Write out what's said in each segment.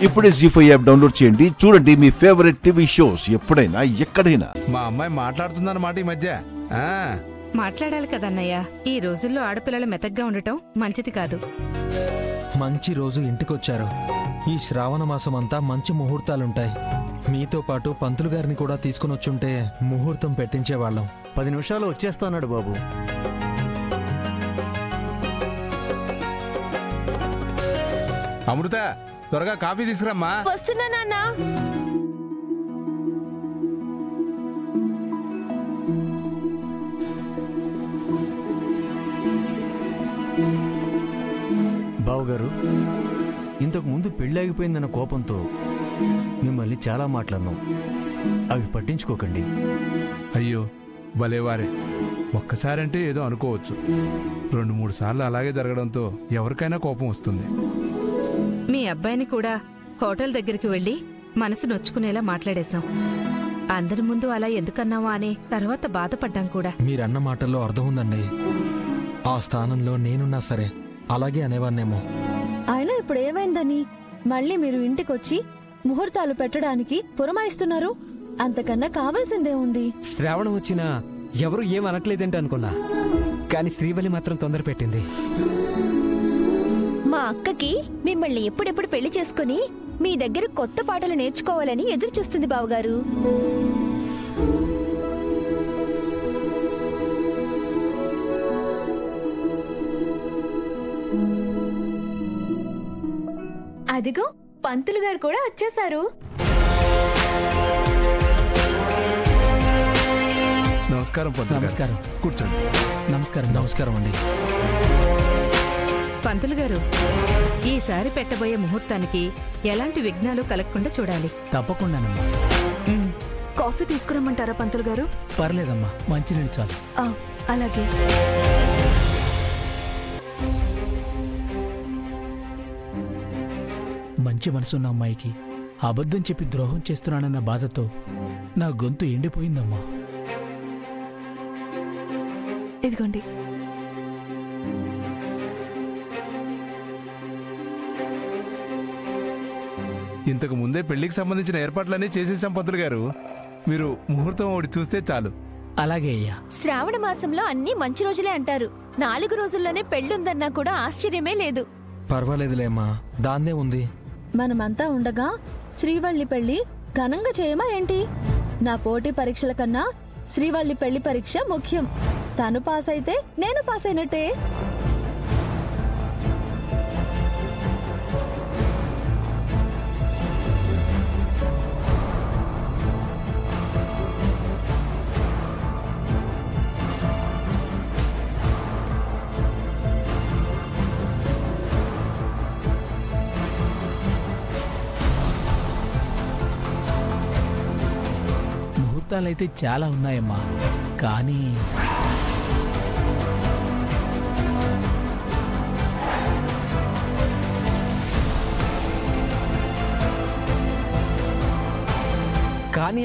ఇప్పుడే జీ5 app download చేయండి. చూడండి మీ ఫేవరెట్ టీవీ షోస్ ఎప్పుడైనా ఎక్కడైనా. మా అమ్మాయి మాట్లాడుతుందన్నమాట ఈ మధ్య. మాట్లాడాలి కదన్నయ్య. ఈ రోజుల్లో ఆడపిల్లలు మెతగ్గా ఉండటం మంచిది కాదు. మంచి రోజు ఇంటికొచ్చారు. ఈ శ్రావణ మాసం అంతా మంచి ముహూర్తాలుంటాయి. మీతో పాటు పంతులు గారిని కూడా తీసుకుని వచ్చుంటే ముహూర్తం పెట్టించేవాళ్ళం. 10 నిమిషాలు వచ్చేస్తాన్నాడు బాబు. అమృత, త్వరగా కాఫీ తీసుకురమ్మా. వస్తున్నా నాన్న. బావుగారు, ఇంతకు ముందు పెళ్ళాగిపోయిందన్న కోపంతో మిమ్మల్ని చాలా మాట్లాడినాం. అవి పట్టించుకోకండి. అయ్యో భలేవారే. ఒక్కసారంటే ఏదో అనుకోవచ్చు, 2-3 సార్లు అలాగే జరగడంతో ఎవరికైనా కోపం వస్తుంది. మీ అబ్బాయిని కూడా హోటల్ దగ్గరికి వెళ్లి మనసు నొచ్చుకునేలా మాట్లాడేశాం. అందరి ముందు అలా ఎందుకన్నావా అని తర్వాత బాధపడ్డాం కూడా. మీరన్న మాటల్లో అర్థం ఉందండి. ఆ స్థానంలో నేనున్నా సరే అలాగే అనేవాన్నేమో. అయినా ఇప్పుడు ఏమైందని మళ్ళీ మీరు ఇంటికొచ్చి ముహూర్తాలు పెట్టడానికి పురమాయిస్తున్నారు? అంతకన్నా కావాల్సిందే ఉంది. శ్రావణం వచ్చినా ఎవరు ఏం అనట్లేదంటే అనుకున్నా, కానీ శ్రీవల్లి మాత్రం తొందర పెట్టింది. మా అక్కకి మిమ్మల్ని ఎప్పుడెప్పుడు పెళ్లి చేసుకుని మీ దగ్గర కొత్త పాటలు నేర్చుకోవాలని ఎదురు చూస్తుంది బావగారు. అదిగో పంతులు గారు కూడా వచ్చేశారు. నమస్కారం పంతులు గారు. నమస్కారం. కూర్చోండి. నమస్కారం. నమస్కారం అండి. పంతులు గారు, ఈసారి పెట్టబోయే ముహూర్తానికి ఎలాంటి విఘ్నాలు కలగకుండా చూడాలి. తప్పకుండానమ్మా. కాఫీ తీసుకురమ్మంటారా పంతులు గారు? పర్లేదమ్మా, మంచినీళ్ళు చాలు. అలాగే. మంచి మనసున్న అమ్మాయికి అబద్ధం చెప్పి ద్రోహం చేస్తున్నానన్న బాధతో నా గొంతు ఎండిపోయిందమ్మా. ఇదిగోండి. ఇంతకు ముందే పెళ్లికి సంబంధించిన ఏర్పాట్లన్నీ చేసేసాం పంతులు గారు. మీరు ముహూర్తం ఒకటి చూస్తే చాలు. అలాగే అయ్యా. శ్రావణ మాసంలో అన్ని మంచి రోజులే అంటారు. 4 రోజుల్లోనే పెళ్ళుందన్నా కూడా ఆశ్చర్యమే లేదు. పర్వాలేదులేమ్మా, దాన్నే ఉంది. మనమంతా ఉండగా శ్రీవల్లి పెళ్లి ఘనంగా చేయమా ఏంటి? నా పోటీ పరీక్షల కన్నా శ్రీవల్లి పెళ్లి పరీక్ష ముఖ్యం. తను పాస్ అయితే నేను పాస్ అయినట్టే. ముహూర్తాలైతే చాలా ఉన్నాయమ్మా, కానీ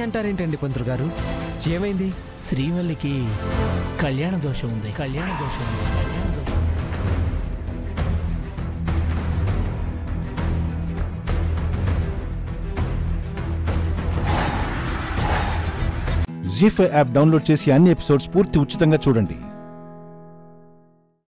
అంటారేంటండి పంతులు గారు? ఏమైంది? శ్రీవల్లికి కళ్యాణ దోషం ఉంది. జీ5 యాప్ డౌన్లోడ్ చేసి అన్ని ఎపిసోడ్స్ పూర్తి ఉచితంగా చూడండి.